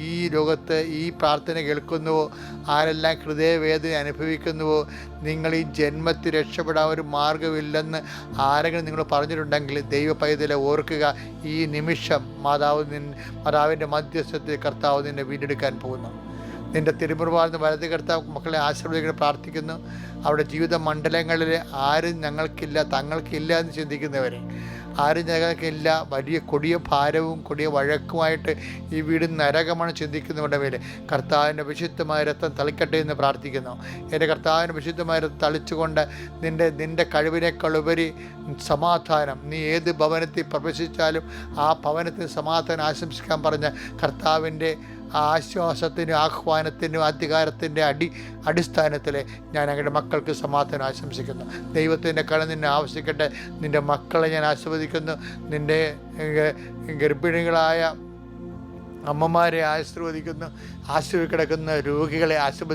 ഈ ലോകത്ത് ഈ പ്രാർത്ഥന കേൾക്കുന്നുവോ, ആരെല്ലാം ഹൃദയവേദന അനുഭവിക്കുന്നുവോ, നിങ്ങൾ ഈ ജന്മത്തിൽ രക്ഷപ്പെടാൻ ഒരു മാർഗ്ഗമില്ലെന്ന് ആരെങ്കിലും നിങ്ങൾ പറഞ്ഞിട്ടുണ്ടെങ്കിൽ ദൈവ പൈതലെ ഓർക്കുക, ഈ നിമിഷം മാതാവിൻ്റെ മധ്യസ്ഥത്തിൽ കർത്താവ് നിന്നെ വീണ്ടെടുക്കാൻ പോകുന്നു. നിൻ്റെ തിരുമുറുവാർന്ന് വലത് കർത്താവ് മക്കളെ ആശീർവദിക്കാൻ പ്രാർത്ഥിക്കുന്നു. അവിടെ ജീവിത മണ്ഡലങ്ങളിൽ ആരും ഞങ്ങൾക്കില്ല, തങ്ങൾക്കില്ല എന്ന് ചിന്തിക്കുന്നവരെ, ആരും ഞങ്ങൾക്കില്ല, വലിയ കൊടിയ ഭാരവും കൊടിയ വഴക്കുമായിട്ട് ഈ വീട് നരകമാണ് ചിന്തിക്കുന്നവരുടെ മേലെ കർത്താവിൻ്റെ വിശുദ്ധമായ രക്തം തളിക്കട്ടെ എന്ന് പ്രാർത്ഥിക്കുന്നു. എൻ്റെ കർത്താവിൻ്റെ വിശുദ്ധമായ രക്തം തളിച്ചുകൊണ്ട് നിൻ്റെ കഴിവിനേക്കാളുപരി സമാധാനം, നീ ഏത് ഭവനത്തിൽ പ്രവേശിച്ചാലും ആ ഭവനത്തിൽ സമാധാനം ആശംസിക്കാൻ പറഞ്ഞ കർത്താവിൻ്റെ ആശ്വാസത്തിനും ആഹ്വാനത്തിനും അധികാരത്തിൻ്റെ അടിസ്ഥാനത്തിൽ ഞാൻ ഞങ്ങളുടെ മക്കൾക്ക് സമാധാനം ആശംസിക്കുന്നു. ദൈവത്തിൻ്റെ കട നിന്നെ ആവശ്യിക്കട്ടെ. നിൻ്റെ മക്കളെ ഞാൻ ആശീർവദിക്കുന്നു. നിൻ്റെ ഗർഭിണികളായ അമ്മമാരെ ആശീർവദിക്കുന്നു. ആശുപത്രി കിടക്കുന്ന രോഗികളെ ആശീർവദിക്കുന്നു.